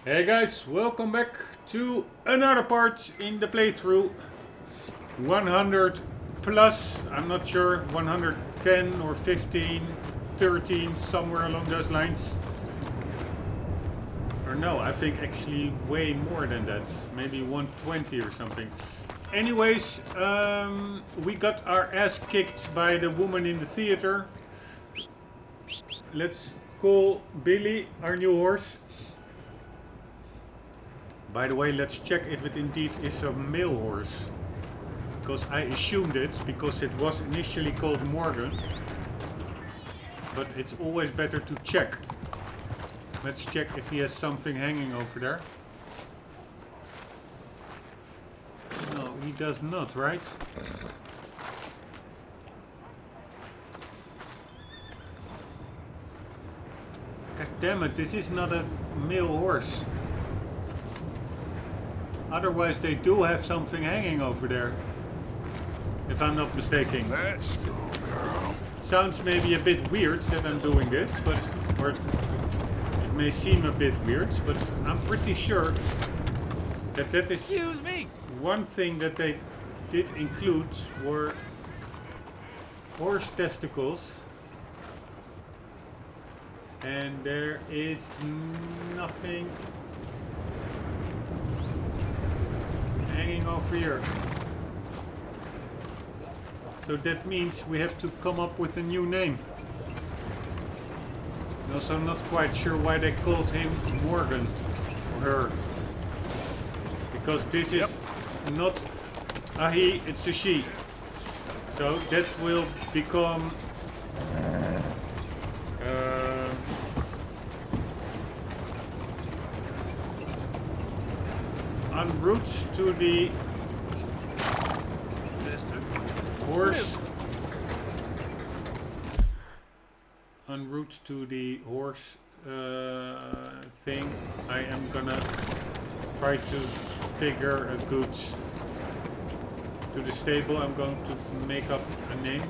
Hey guys, welcome back to another part in the playthrough. 100 plus, I'm not sure, 110 or 15, 13, somewhere along those lines. Or no, I think actually way more than that. Maybe 120 or something. Anyways, we got our ass kicked by the woman in the theater. Let's call Billy our new horse. By the way, let's check if it indeed is a male horse. Because I assumed it, because it was initially called Morgan. But it's always better to check. Let's check if he has something hanging over there. No, he does not, right? God damn it, this is not a male horse. Otherwise they do have something hanging over there. If I'm not mistaken. Let's go, girl. Sounds maybe a bit weird that I'm doing this, but or it may seem a bit weird, but I'm pretty sure that that is Excuse me. one thing that they did include were horse testicles. And there is nothing hanging over here. So that means we have to come up with a new name. And also I'm not quite sure why they called him Morgan or her. Because this is not a he, it's a she. So that will become en route to the horse. En route to the horse thing, I am gonna try to figure a goods to the stable. I'm going to make up a name.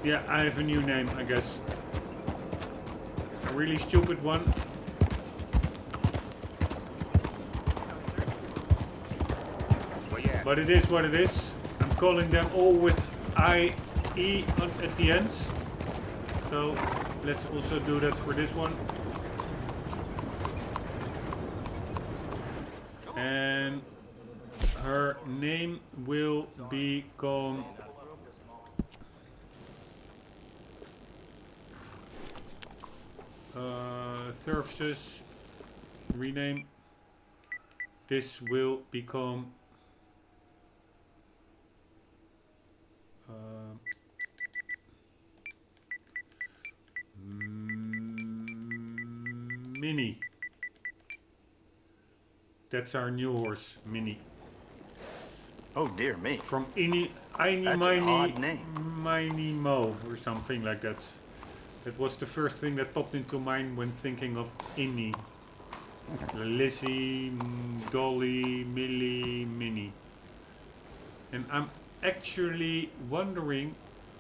Yeah, I have a new name, I guess. A really stupid one. Well, yeah. But it is what it is. I'm calling them all with IE at the end. So let's also do that for this one. And her name will become services. Rename. This will become Mini. That's our new horse, Mini. Oh dear me. From Ini That's an odd name. Mini Mo or something like that. That was the first thing that popped into mind when thinking of Inni. Lizzie, Dolly, Millie, Minnie. And I'm actually wondering...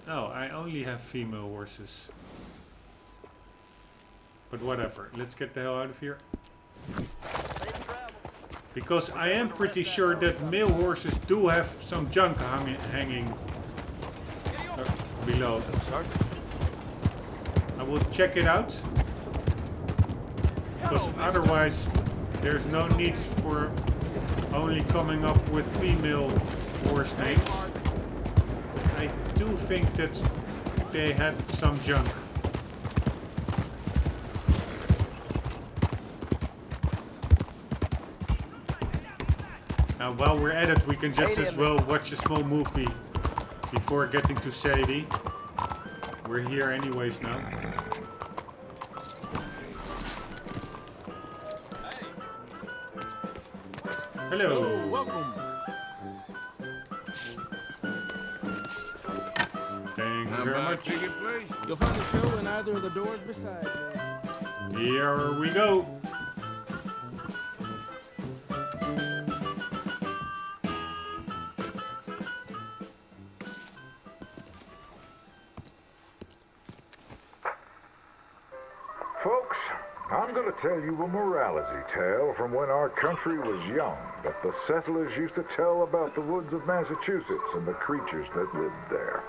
Oh, I only have female horses. But whatever, let's get the hell out of here. Because I am pretty sure that male horses do have some junk hanging below. I will check it out. Because otherwise there's no need for only coming up with female horse names. I do think that they had some junk. Now while we're at it, we can just as well watch a small movie before getting to Sadie. We're here anyways now. Hello. Welcome. Thank you very much. You'll find the show in either of the doors beside me. Here we go. I'm going to tell you a morality tale from when our country was young that the settlers used to tell about the woods of Massachusetts and the creatures that lived there.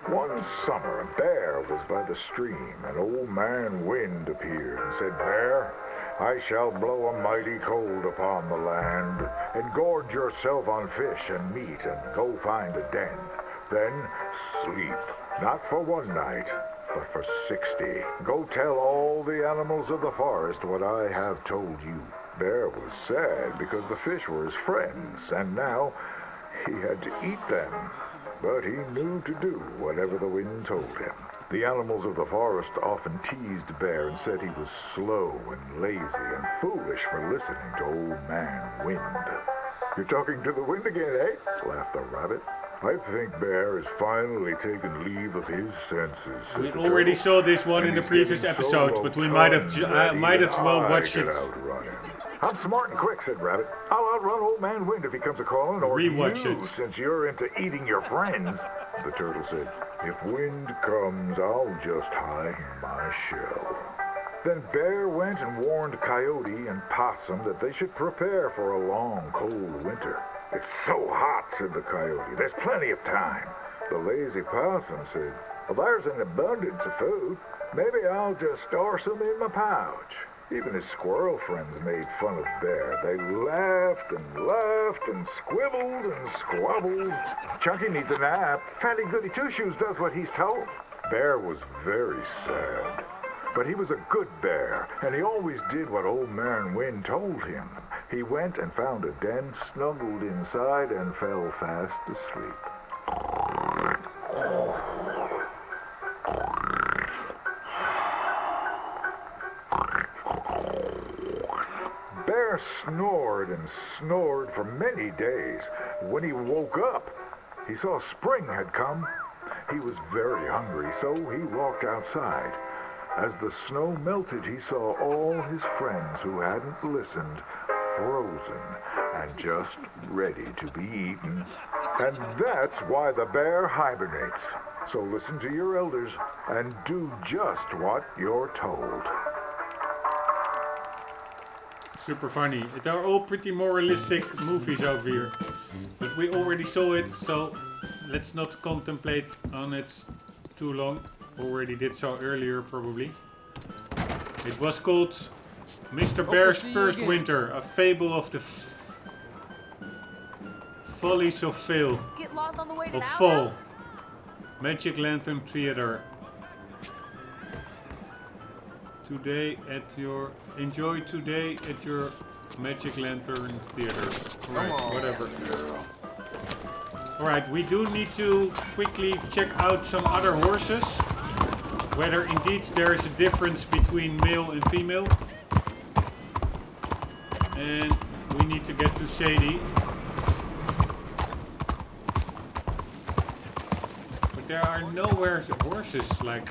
One summer, a bear was by the stream, and Old Man Wind appeared and said, "Bear, I shall blow a mighty cold upon the land, and gorge yourself on fish and meat, and go find a den. Then sleep, not for one night, but for 60. Go tell all the animals of the forest what I have told you." Bear was sad because the fish were his friends, and now he had to eat them. But he knew to do whatever the wind told him. The animals of the forest often teased Bear and said he was slow and lazy and foolish for listening to Old Man Wind. "You're talking to the wind again, eh?" laughed the rabbit. "I think Bear has finally taken leave of his senses." We already saw this one in the previous episode, but we might as well watch it. "I'm smart and quick," said Rabbit. "I'll outrun Old Man Wind if he comes a-calling, or Rewatch you, it. since you're into eating your friends." The turtle said, "If Wind comes, I'll just hide in my shell." Then Bear went and warned Coyote and Possum that they should prepare for a long, cold winter. "It's so hot," said the Coyote. "There's plenty of time." The lazy Possum said, "Well, there's an abundance of food. Maybe I'll just store some in my pouch." Even his squirrel friends made fun of Bear. They laughed and squibbled and squabbled. "Chunky needs a nap. Fatty Goody Two-Shoes does what he's told." Bear was very sad. But he was a good bear, and he always did what Old Man Wind told him. He went and found a den, snuggled inside, and fell fast asleep. Bear snored and snored for many days. When he woke up, he saw spring had come. He was very hungry, so he walked outside. As the snow melted, he saw all his friends who hadn't listened frozen and just ready to be eaten. And that's why the bear hibernates. So listen to your elders and do just what you're told. Super funny. They are all pretty moralistic movies over here. But we already saw it, so let's not contemplate on it too long. Already did so earlier, probably. It was called Mr. Bear's First Winter, a fable of the follies of Fall. Get lost on the way to Fall. Magic Lantern Theater. Enjoy today at your Magic Lantern Theater. Alright, whatever. Alright, we do need to quickly check out some other horses. Whether indeed there is a difference between male and female. And we need to get to Sadie. But there are nowhere horses like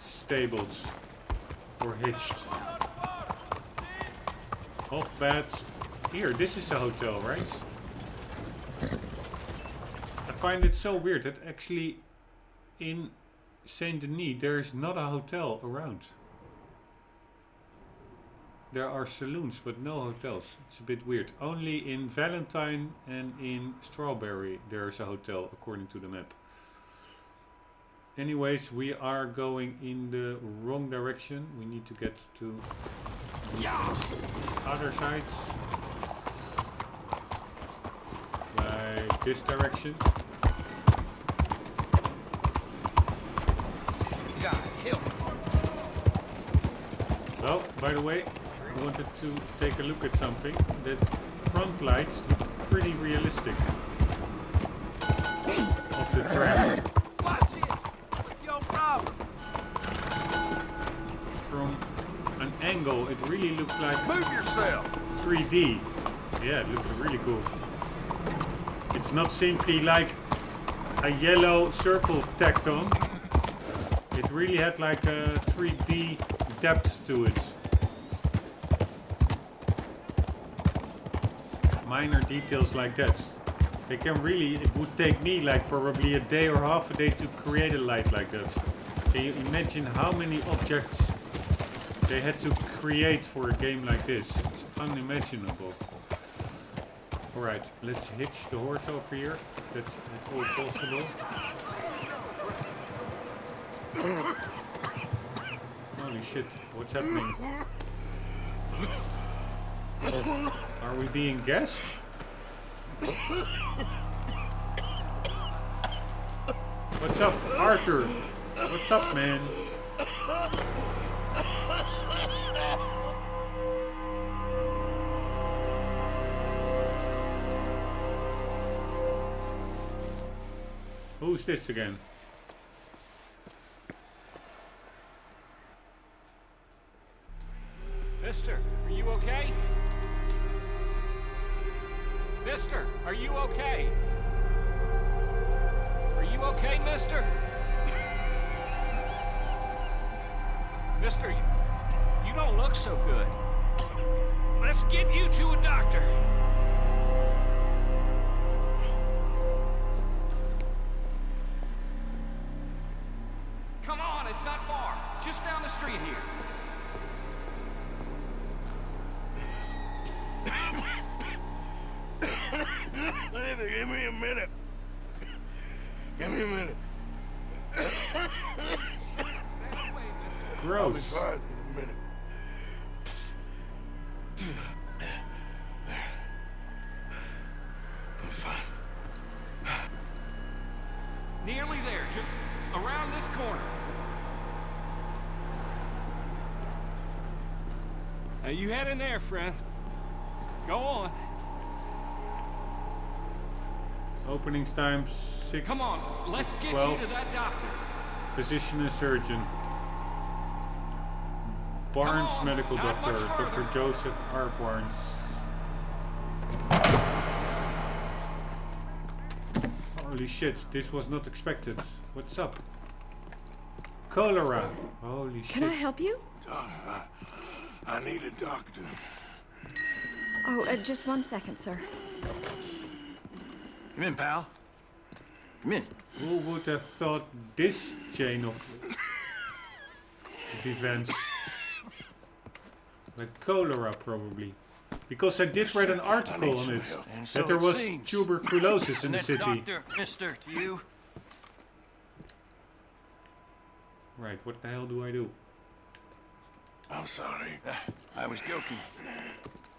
stables or hitched. Hot baths. Here, this is a hotel, right? I find it so weird that actually in Saint Denis there is not a hotel around. There are saloons but no hotels. It's a bit weird. Only in Valentine and in Strawberry there is a hotel according to the map. Anyways, we are going in the wrong direction. We need to get to the other side. Like this direction. Well, by the way, I wanted to take a look at something. That front lights look pretty realistic. Of the tram. From an angle, it really looks like Move yourself. 3D. Yeah, it looks really cool. It's not simply like a yellow circle tacked on. It really had like a 3D depth to it. Minor details like that. They can really, it would take me like probably a day or half a day to create a light like that. Can you imagine how many objects they had to create for a game like this. It's unimaginable. Alright, let's hitch the horse over here. That's at all possible. Holy shit, what's happening? Oh, are we being gassed? What's up, Arthur? What's up, man? Who's this again? Mister, are you okay? Mister, are you okay? Are you okay, mister? Mister, you don't look so good. Let's get you to a doctor. Come on, it's not far. Just down the street here. Give me a minute. Give me a minute. Gross. I'll be fine in a minute. I'm fine. Nearly there, just around this corner. Now you head in there, friend. Go on. Openings time 6. Come on, let's get 12. you to that doctor. Physician and surgeon. Barnes on, medical not doctor, much further. Dr. Joseph R. Barnes. Holy shit, this was not expected. What's up? Cholera. Holy shit. Can I help you? I need a doctor. Oh, just 1 second, sir. Come in, pal. Come in. Who would have thought this chain of events? Like cholera, probably. Because I did read an article on it. And so That there it was seems. tuberculosis in the city. Doctor, mister, to you. Right, what the hell do I do? I'm sorry. I was joking.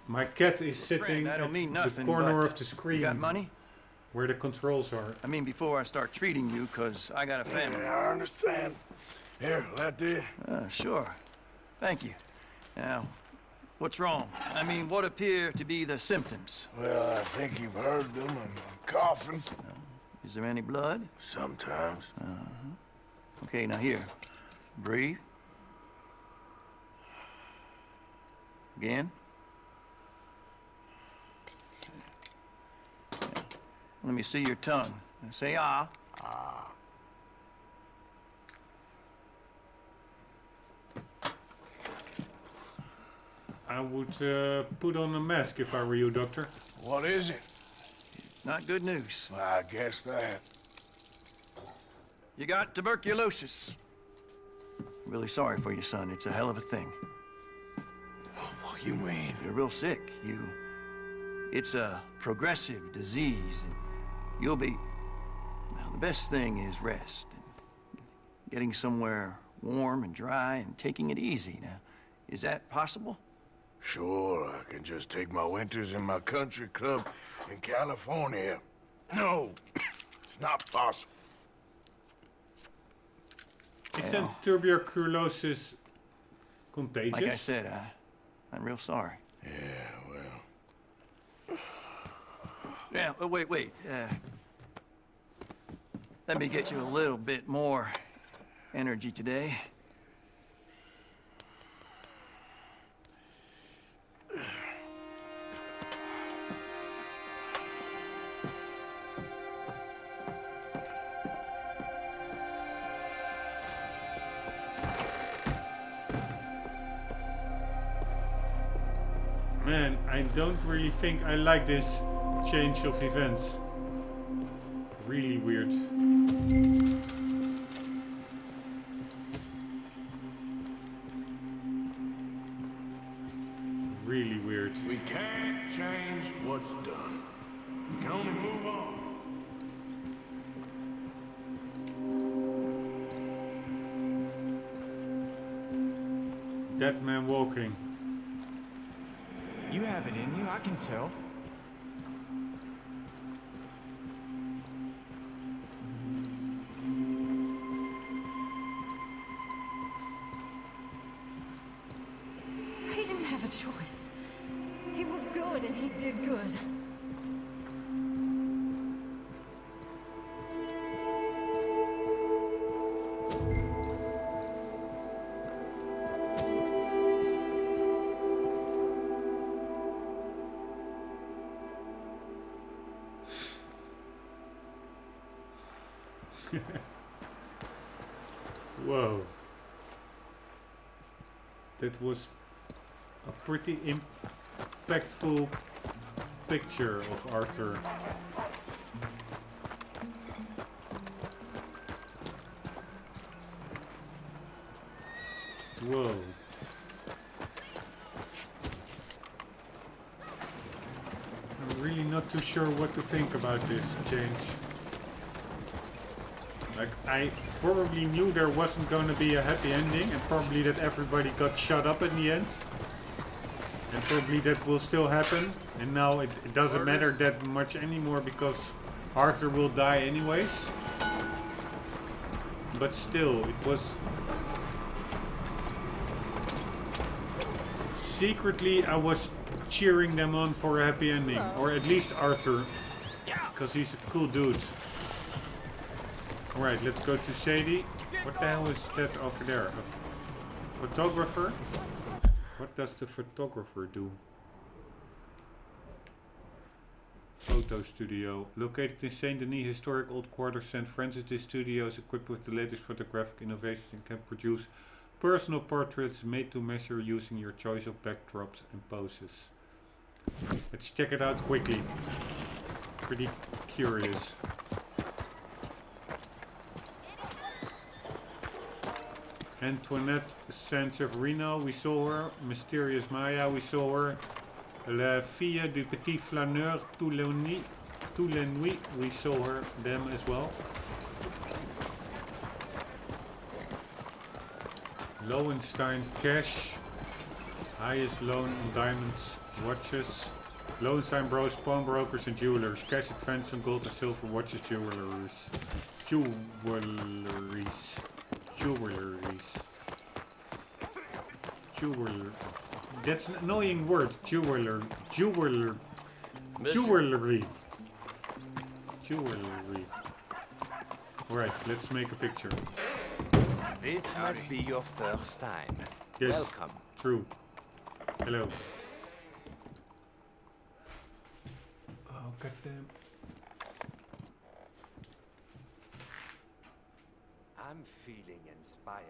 My cat is sitting Friend, I at don't mean the nothing, corner but of the screen. You got money? Where the controls are. I mean, before I start treating you, because I got a family. Yeah, I understand. Here, that did. Sure. Thank you. Now, what's wrong? I mean, what appear to be the symptoms? Well, I think you've heard them. I'm coughing. Is there any blood? Sometimes. Okay, now here. Breathe. Again. Let me see your tongue. Now say ah. I would put on a mask if I were you, doctor. What is it? It's not good news. Well, I guess that. You got tuberculosis. Really sorry for you, son. It's a hell of a thing. What you mean? You're real sick. It's a progressive disease. And you'll be... Now, the best thing is rest. And getting somewhere warm and dry and taking it easy. Now, is that possible? Sure, I can just take my winters in my country club in California. No, it's not possible. Isn't tuberculosis contagious? Like I said, I'm real sorry. Yeah, well... Yeah, wait. Let me get you a little bit more energy today. Man, I don't really think I like this change of events. Really weird. We can't change what's done. We can only move on. Dead man walking. You have it in you, I can tell. He didn't have a choice. He was good and he did good. Whoa. That was a pretty impactful picture of Arthur. Whoa. I'm really not too sure what to think about this change. Like, I probably knew there wasn't going to be a happy ending, and probably that everybody got shut up in the end. And probably that will still happen. And now it doesn't matter that much anymore because Arthur will die anyways. But still, it was... Secretly, I was cheering them on for a happy ending. Or at least Arthur. Because he's a cool dude. Alright, let's go to Sadie. What the hell is that over there? A photographer? What does the photographer do? Photo studio. Located in Saint Denis Historic Old Quarter, St. Francis, this studio is equipped with the latest photographic innovations and can produce personal portraits made to measure using your choice of backdrops and poses. Let's check it out quickly. Pretty curious. Antoinette Saint-Severino, we saw her. Mysterious Maya, we saw her. La Fille du Petit Flaneur, tous les nuits, we saw her, them as well. Lowenstein Cash, highest loan on diamonds, watches. Lowenstein Bros, pawnbrokers and jewelers. Cash advance on gold and silver watches, jewelries. Jeweler. That's an annoying word. Jewelry. Alright, let's make a picture. This must be your first time. Yes, Welcome. true. Hello. Oh, goddamn. I'm feeling inspired.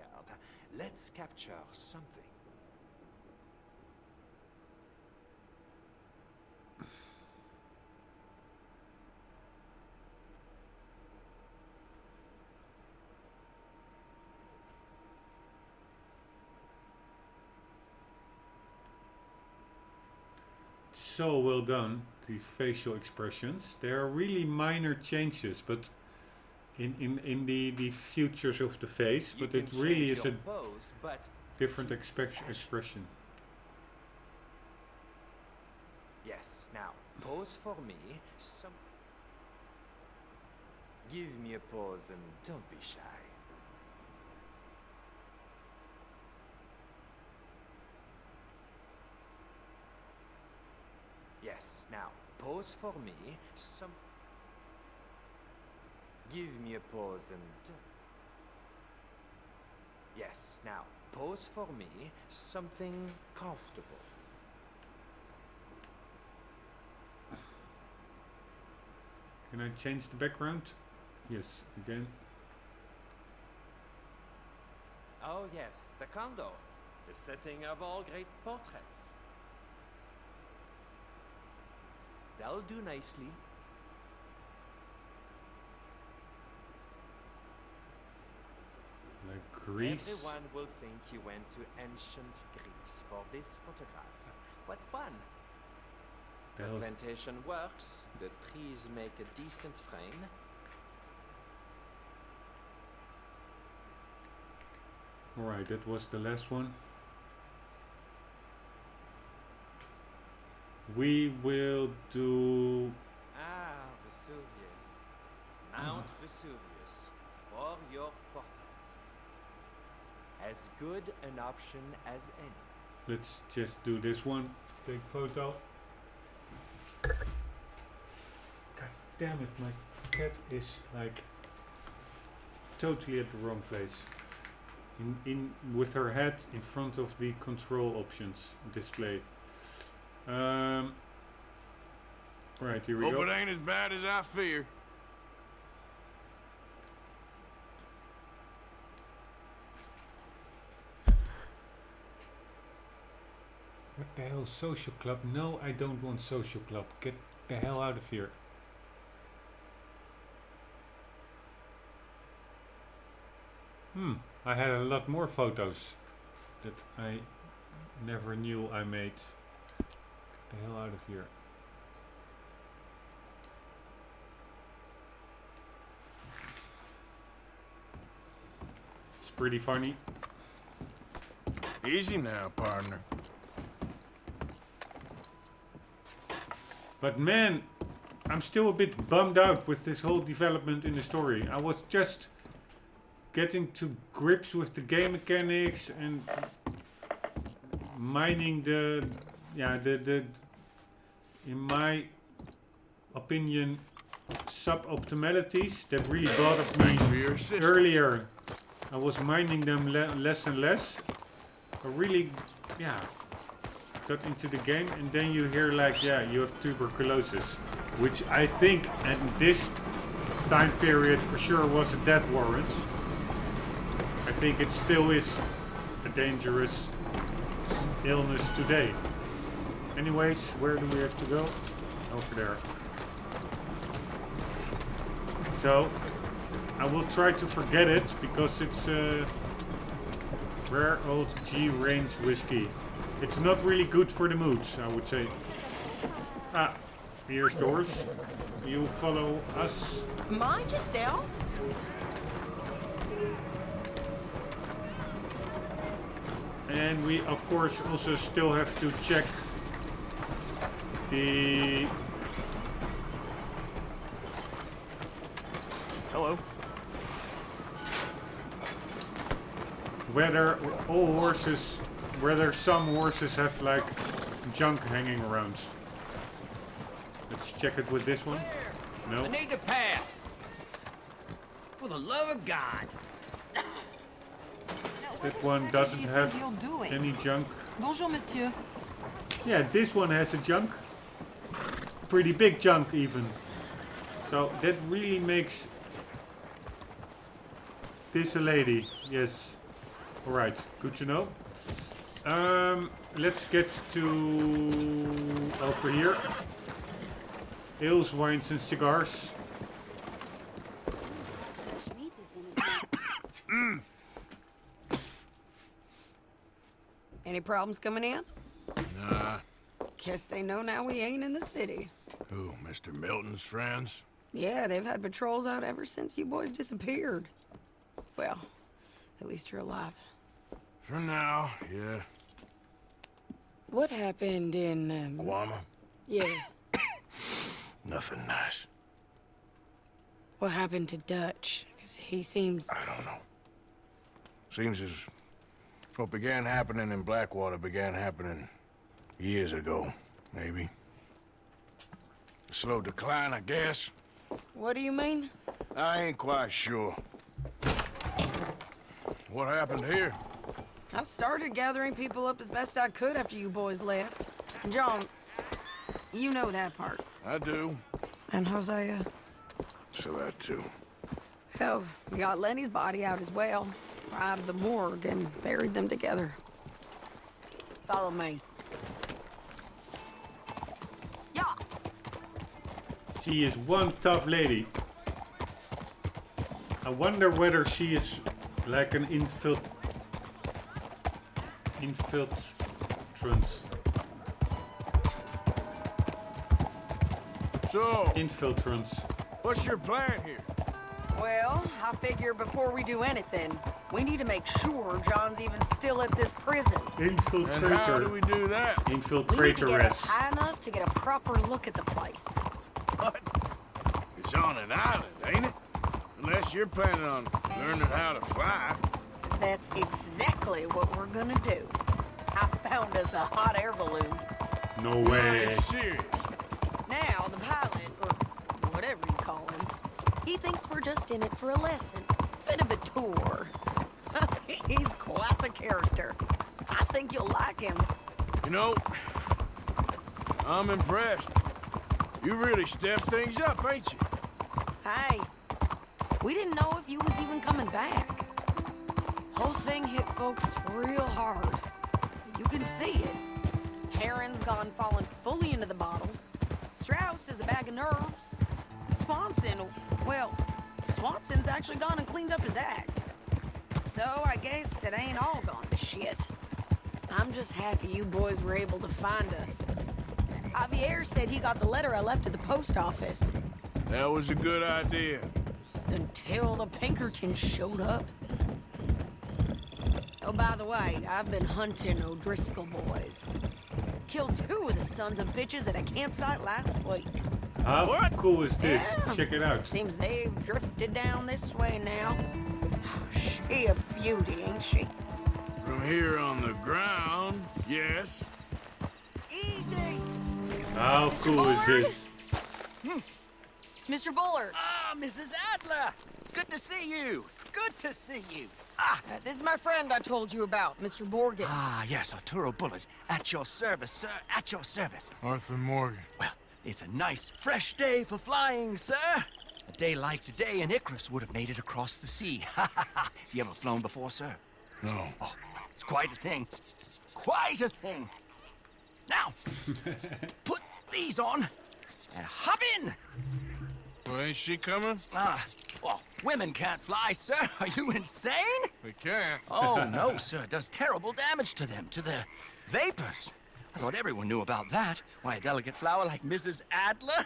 Let's capture something. So well done, the facial expressions. They are really minor changes, but in the features of the face, but it really is a different expression. Yes, now pose for me. Give me a pose and don't be shy. Yes, now pose for me. Give me a pose and don't. Yes, now pose for me something comfortable. Can I change the background? Yes, again. Oh yes, the condo. The setting of all great portraits. That'll do nicely. Like Greece. Everyone will think you went to ancient Greece for this photograph. What fun! The hell? Plantation works. The trees make a decent frame. Alright, that was the last one. We will do... Ah, Vesuvius. Mount Vesuvius. For your portrait. As good an option as any. Let's just do this one. Take photo. God damn it, my cat is like totally at the wrong place. In with her head in front of the control options display. Right, here we Hope go. it ain't as bad as I fear. What the hell, social club? No, I don't want social club. Get the hell out of here. I had a lot more photos that I never knew I made. Get the hell out of here. It's pretty funny. Easy now, partner. But man, I'm still a bit bummed out with this whole development in the story. I was just getting to grips with the game mechanics and mining the in my opinion suboptimalities that really bothered me For your assistance. earlier. I was mining them less and less. I really, got into the game, and then you hear like, you have tuberculosis, which I think at this time period for sure was a death warrant. I think it still is a dangerous illness today. Anyways, where do we have to go? Over there. So, I will try to forget it because it's rare old G range whiskey. It's not really good for the mood, I would say. Ah, here's doors. You follow us. Mind yourself. And we, of course, also still have to check the... Hello. whether all horses, whether some horses have like junk hanging around. Let's check it with this one. No. I need to pass. For the love of God. That one doesn't have any junk. Bonjour, monsieur. Yeah, this one has a junk. Pretty big junk even. So that really makes this a lady. Yes. Alright, good to know. Let's get to over here. Ales, wines and cigars. Any problems coming in? Nah. Guess they know now we ain't in the city. Who, Mr. Milton's friends? Yeah, they've had patrols out ever since you boys disappeared. Well, at least you're alive. For now, yeah. What happened in, Guama? Yeah. Nothing nice. What happened to Dutch? Because he seems... I don't know. Seems as what began happening in Blackwater began happening years ago, maybe. A slow decline, I guess. What do you mean? I ain't quite sure. What happened here? I started gathering people up as best I could after you boys left. And John, you know that part. I do. And Hosea? So that too. Hell, we got Lenny's body out as well. Arrived at the morgue and buried them together. Follow me. Yeah. She is one tough lady. I wonder whether she is like an infiltrant. So, infiltrants. what's your plan here? Well, I figure before we do anything, we need to make sure John's even still at this prison. And how do Infiltrator. we do that? We need to get up Infiltratoress. high enough to get a proper look at the place. What? It's on an island, ain't it? Unless you're planning on learning how to fly. That's exactly what we're gonna do. I found us a hot air balloon. No You way. ain't serious. Now, the pilot, or whatever you call him, he thinks we're just in it for a lesson. Bit of a tour. He's quite the character. I think you'll like him. You know, I'm impressed. You really stepped things up, ain't you? Hey, we didn't know if you was even coming back. Whole thing hit folks real hard. You can see it. Heron's gone falling fully into the bottle. Strauss is a bag of nerves. Swanson's actually gone and cleaned up his act. So I guess it ain't all gone to shit. I'm just happy you boys were able to find us. Javier said he got the letter I left at the post office. That was a good idea. Until the Pinkertons showed up. Oh, by the way, I've been hunting O'Driscoll boys. Killed 2 of the sons of bitches at a campsite last week. How cool is this? Yeah. Check it out. Seems they've drifted down this way now. She a beauty, ain't she? From here on the ground, yes. Easy! How cool is this? Mr. Bullard, Ah, Mrs. Adler! It's good to see you. Good to see you. this is my friend I told you about, Mr. Morgan. Ah, yes, Arturo Bullard. At your service, sir. At your service. Arthur Morgan. Well, it's a nice, fresh day for flying, sir. A day like today, an Icarus would have made it across the sea. Ha ha ha! You ever flown before, sir? No. Oh, it's quite a thing. Quite a thing. Now, put these on and hop in. Well, ain't she coming? Well, women can't fly, sir. Are you insane? They can't. Oh, no, sir. It does terrible damage to them, to their vapors. I thought everyone knew about that. Why, a delicate flower like Mrs. Adler?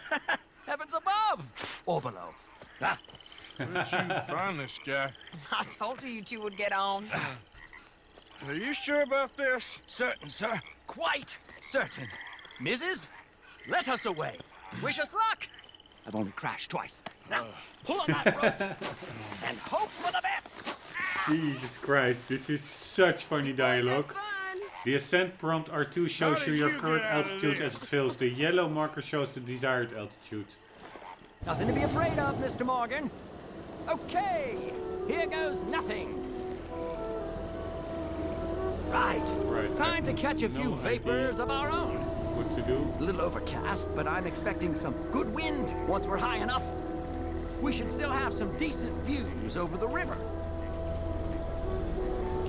Heavens above! Or below. Ah, Where did you find this guy? I told you two would get on. Are you sure about this? certain, sir. Quite certain. Mrs., let us away. Wish us luck. I've only crashed twice. Now, pull on that rope and hope for the best. Jesus Christ, this is such funny dialogue. The ascent prompt R2 shows How you did your you current get out of altitude this? as it fills. The yellow marker shows the desired altitude. Nothing to be afraid of, Mr. Morgan. Okay, here goes nothing. Right. Right. Time to catch a few No vapors idea of our own. what to do. It's a little overcast, but I'm expecting some good wind once we're high enough. We should still have some decent views over the river.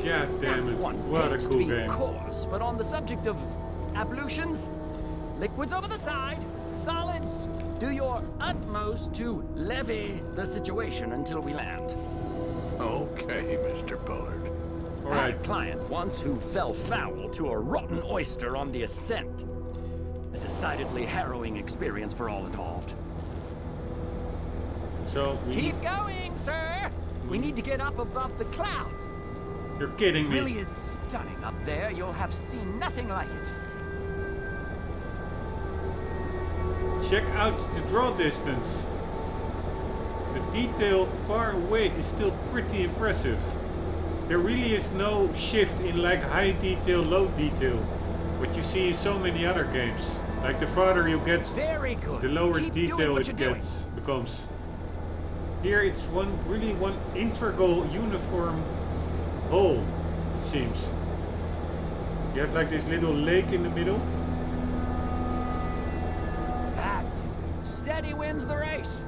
God damn it, One what a hates to cool be game. coarse, but on the subject of ablutions, liquids over the side, solids, do your utmost to levy the situation until we land. Okay, Mr. Bullard. All I had right, a client once who fell foul to a rotten oyster on the ascent. A decidedly harrowing experience for all involved. so we... Keep going, sir! We need to get up above the clouds. You're kidding It really me. is stunning up there. You'll have seen nothing like it. Check out the draw distance. The detail far away is still pretty impressive. There really is no shift in like high detail, low detail. What you see in so many other games. Like the farther you get, Very good. the lower Keep doing detail what it you're gets becomes. Here it's one integral uniform whole, it seems. You have like this little lake in the middle. That's steady wins the race.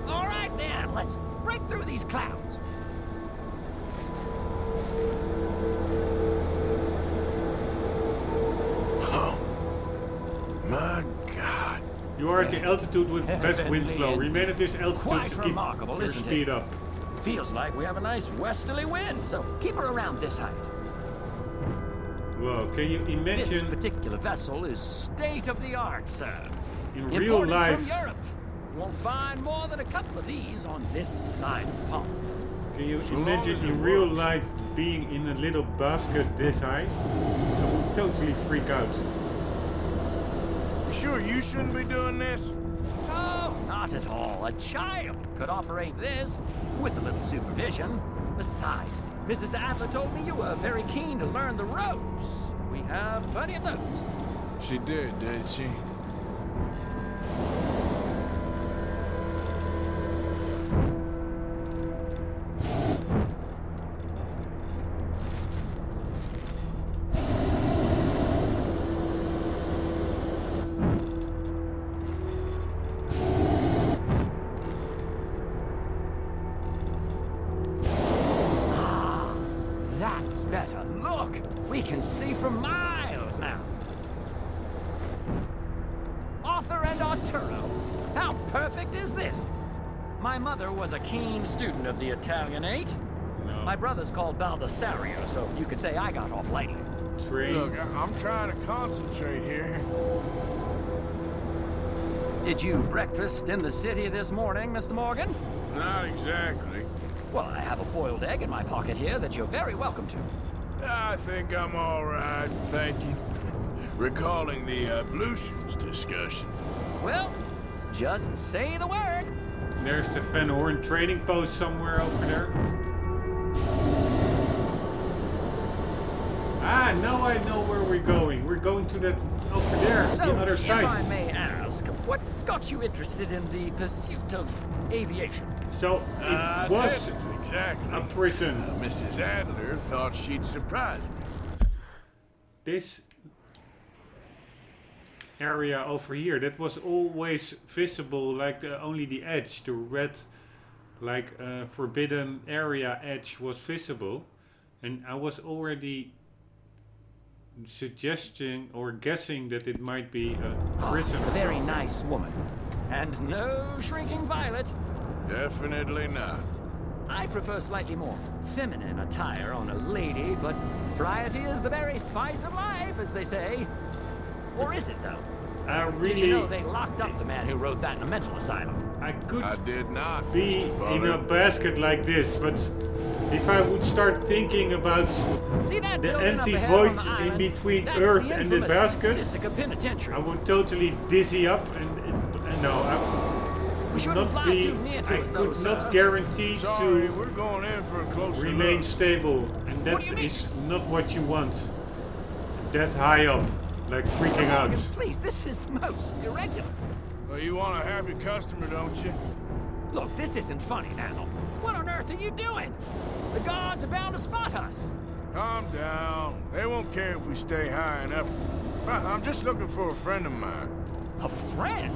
All right then, let's break through these clouds. Oh, my God. You are at the Yes. altitude with the best wind Heavenly flow. and Remain at this altitude quite to keep remarkable, your isn't speed it? up. Feels like we have a nice westerly wind, so keep her around this height. Whoa, can you This imagine? particular vessel is state of the art, sir. in real Imported life, from Europe. You won't find more than a couple of these on this side of the pond. can you So long imagine as it in real works. life being in a little basket this high? I would totally freak out. You sure you shouldn't be doing this? No, not at all. A child could operate this with a little supervision. Besides, Mrs. Adler told me you were very keen to learn the ropes. We have plenty of those. She did she? That's better. Look, we can see for miles now. Arthur and Arturo. How perfect is this? My mother was a keen student of the Italianate. No. My brother's called Baldessario, so you could say I got off lightly. Trains. Look, I'm trying to concentrate here. Did you breakfast in the city this morning, Mr. Morgan? Not exactly. Well, I have a boiled egg in my pocket here that you're very welcome to. I think I'm all right, thank you. Recalling the ablutions discussion. Well, just say the word. There's the Van Horn trading post somewhere over there. Ah, now I know where we're going. We're going to that over there, So, the other if side. I may ask, what got you interested in the pursuit of aviation? So it was exactly. a prison. Mrs. Adler thought she'd surprise me. This area over here, that was always visible, like only the edge, the red, like forbidden area edge was visible. And I was already suggesting or guessing that it might be a prison. A very nice woman. And no shrinking violet. Definitely not. I prefer slightly more feminine attire on a lady, but variety is the very spice of life, as they say. Or is it, though? Really, Did you know they locked up the man who wrote that in a mental asylum? I could I did not. be Mr. in a Bullard. basket like this, but if I would start thinking about See that the building up empty ahead on void the in island? between That's Earth the and the infamous basket, Sisika Penitentiary. I would totally dizzy up and no, I We would shouldn't not fly be, too near to I it, though, could not sir. guarantee Sorry, to we're going in for a closer remain look. stable, and that What do you mean? is not what you want. That high up, like freaking out. Morgan, please, this is most irregular. Well, you want a happy customer, don't you? Look, this isn't funny now. What on earth are you doing? The guards are bound to spot us. Calm down. They won't care if we stay high enough. I'm just looking for a friend of mine. A friend?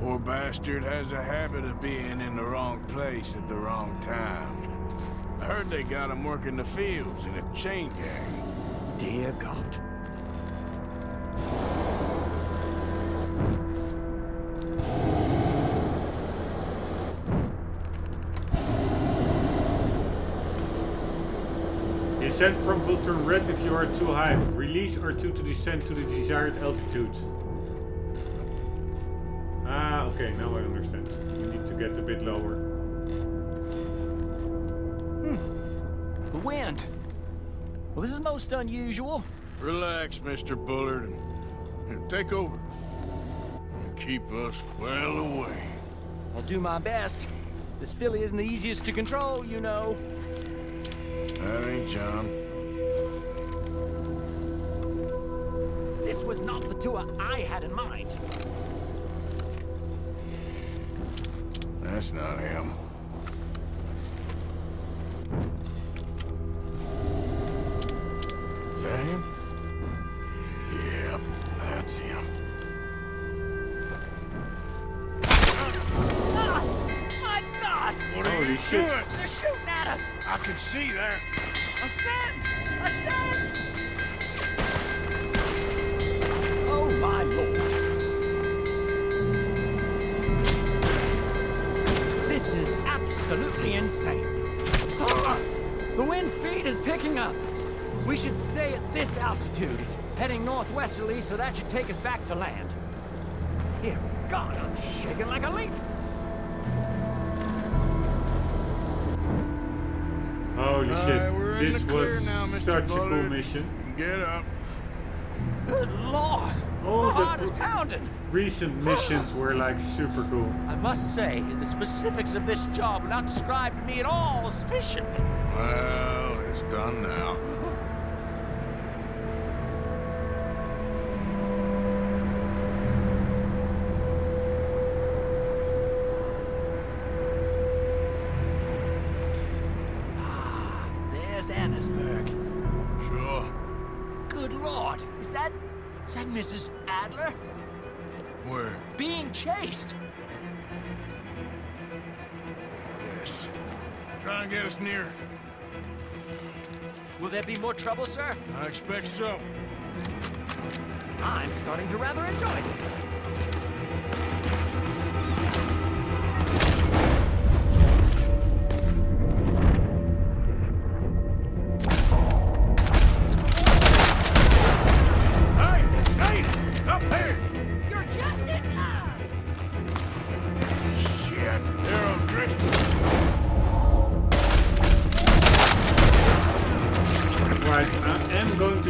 Poor bastard has a habit of being in the wrong place at the wrong time. I heard they got him working the fields in a chain gang. Dear God. Descent prompt will turn red if you are too high. Release R2 to descend to the desired altitude. Ah, okay, now I understand. We need to get a bit lower. The wind. Well, this is most unusual. Relax, Mr. Bullard. Here, take over. And keep us well away. I'll do my best. This filly isn't the easiest to control, you know. That ain't John. This was not the tour I had in mind. That's not him. Is that him? Yep, that's him. Ah! My God! What are Holy you shit. doing? They're shooting at us! I can see that. Ascend! Ascend! Oh, my Lord. This is absolutely insane. Ah! The wind speed is picking up. We should stay at this altitude. It's heading northwesterly, so that should take us back to land. Dear God, I'm shaking like a leaf. Holy shit, we're in this the clear was now, Mr. such a cool Bullard. mission. Get up. Good Lord. Oh, My heart the is pounding. recent missions were like super cool. I must say, the specifics of this job were not described to me at all sufficiently. Well, it's done now. There's Annesburg. Sure. Good Lord. Is that Mrs. Adler? Where? Being chased. Yes. Try and get us near. Will there be more trouble, sir? I expect so. I'm starting to rather enjoy this.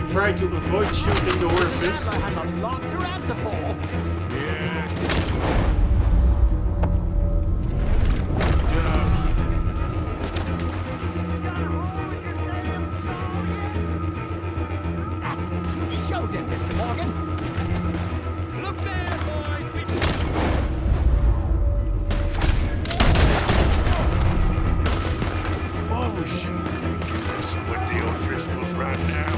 Try to avoid shooting the horses. Adler has a lot to answer for. Yeah. That's show them, Mr. Morgan. Look there, boys. Oh, shit. Messing with the O'Driscolls right now.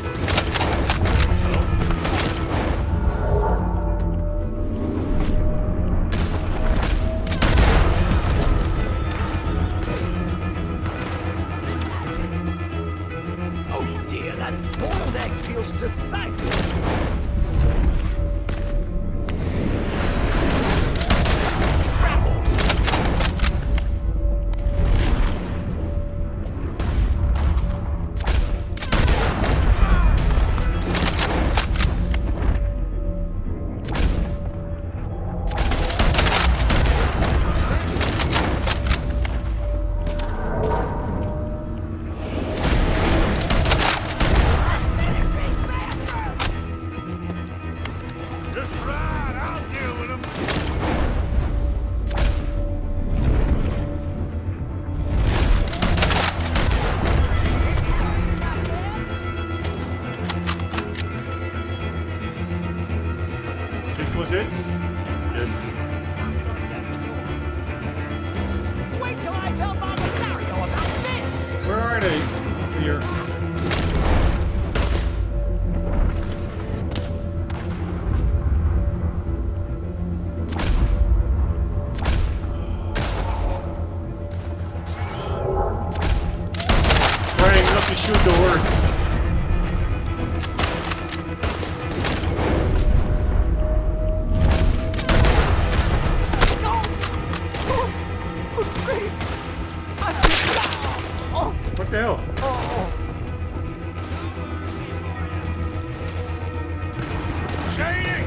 Oh dear, that boiled egg feels disciple. Was it? Yes. Wait till I tell Belisario about this! Where are they? Over here. Trying not to shoot the horse. What the hell? Shady!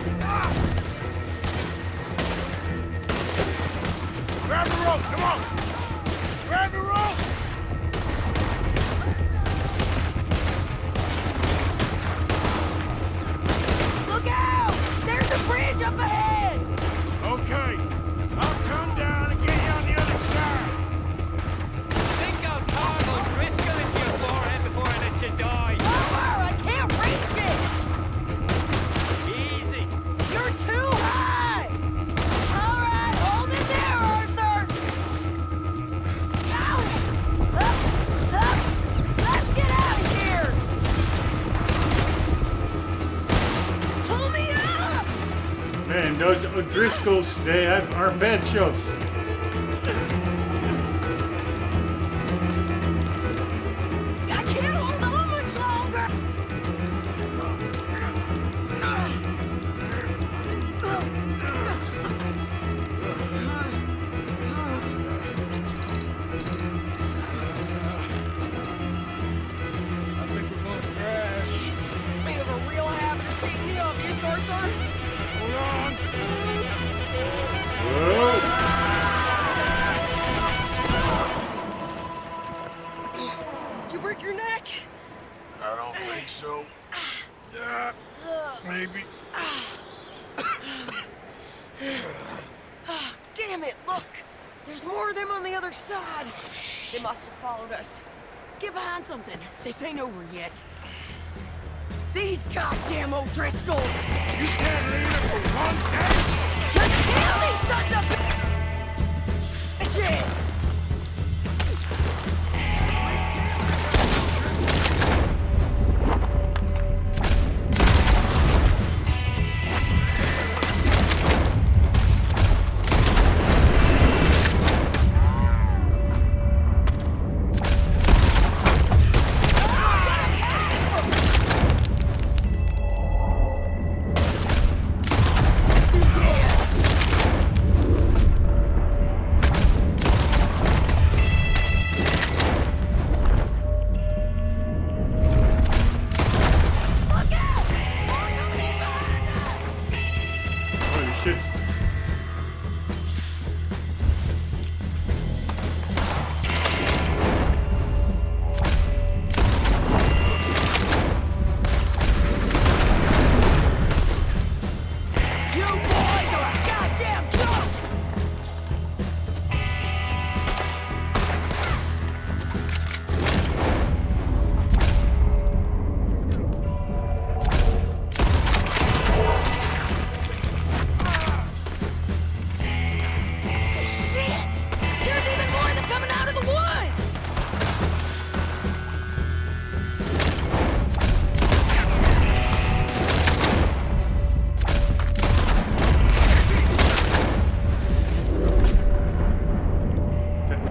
Grab the rope, come on! Grab the rope! Look out! There's a bridge up ahead! Okay, I'll come down and get you on the other side. Think I'll carve O'Driscoll into your forehead before I let you die. Lower! I can't reach it! Easy. You're too high! All right, hold it there, Arthur! Ow! Let's get out of here! Pull me up! Man, those O'Driscolls, they are bad shots. I can't hold on much longer! I think we're gonna crash. We have a real habit of seeing the obvious, Arthur. Hold on. more of them on the other side. They must have followed us. Get behind something. This ain't over yet. These goddamn O'Driscolls! You can't leave it for one day! Just kill these sons of bitches!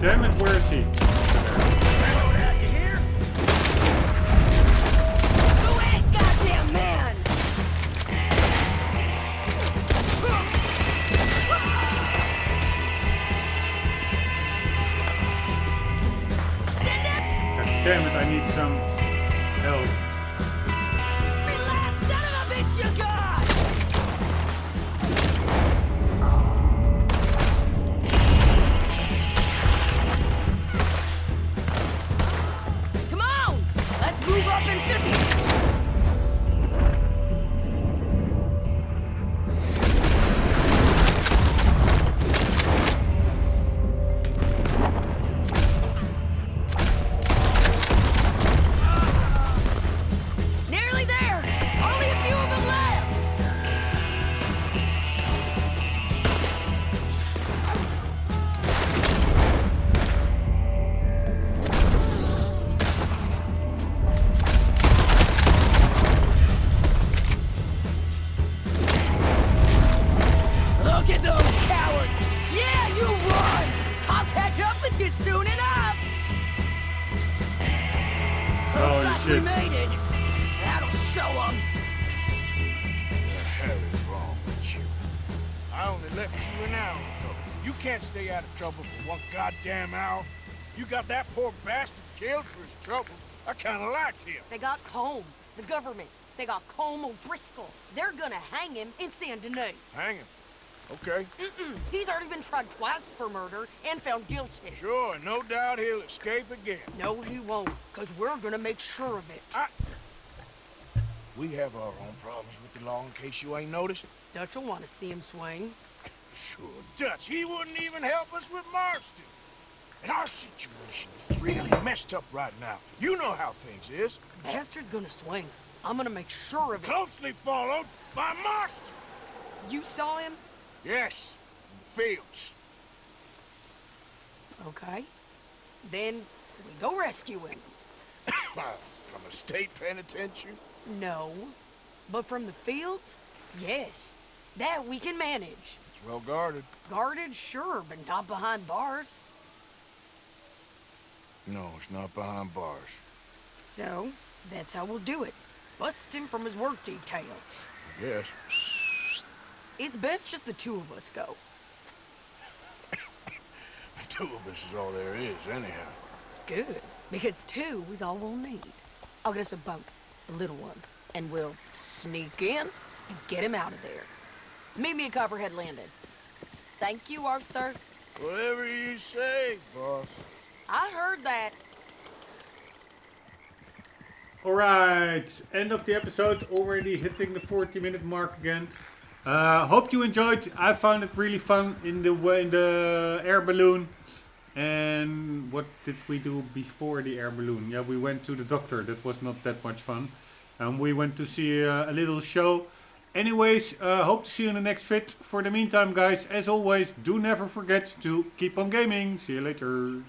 Damn it, where is he? You here? Go ahead, goddamn man! Send it! God damn it, I need some help. Every last son of a bitch you got! Come on! Let's move up in 50! Nearly there! Only a few of them left! Look at those cowards! Yeah, you run! I'll catch up with you soon enough! Looks Holy like we shit. made it. That'll show them. The hell is wrong with you? I only left you an hour ago. You can't stay out of trouble for one goddamn hour. You got that poor bastard killed for his troubles. I kinda liked him. They got Colm, the government. They got Colm O'Driscoll. They're gonna hang him in Saint Denis. Hang him. Okay. He's already been tried twice for murder and found guilty. Sure, no doubt he'll escape again. No, he won't, because we're gonna make sure of it. We have our own problems with the law in case you ain't noticed. Dutch will want to see him swing. Sure, Dutch, he wouldn't even help us with Marston. And our situation is really messed up right now. You know how things is. Bastard's gonna swing. I'm gonna make sure of it. Closely followed by Marston. You saw him? Yes, in the fields. Okay. Then we go rescue him. From a state penitentiary? No. But from the fields? Yes. That we can manage. It's well guarded. Guarded, sure, but not behind bars. No, it's not behind bars. So, that's how we'll do it. Bust him from his work detail. I guess. It's best just the two of us go. The two of us is all there is, anyhow. Good, because two is all we'll need. I'll get us a boat, the little one, and we'll sneak in and get him out of there. Meet me at Copperhead Landing. Thank you, Arthur. Whatever you say, boss. I heard that. Alright, end of the episode, already hitting the 40-minute mark again. Hope you enjoyed. I found it really fun in the air balloon. And what did we do before the air balloon? Yeah, we went to the doctor. That was not that much fun. And we went to see a little show. Anyways, hope to see you in the next vid. For the meantime, guys, as always, do never forget to keep on gaming. See you later.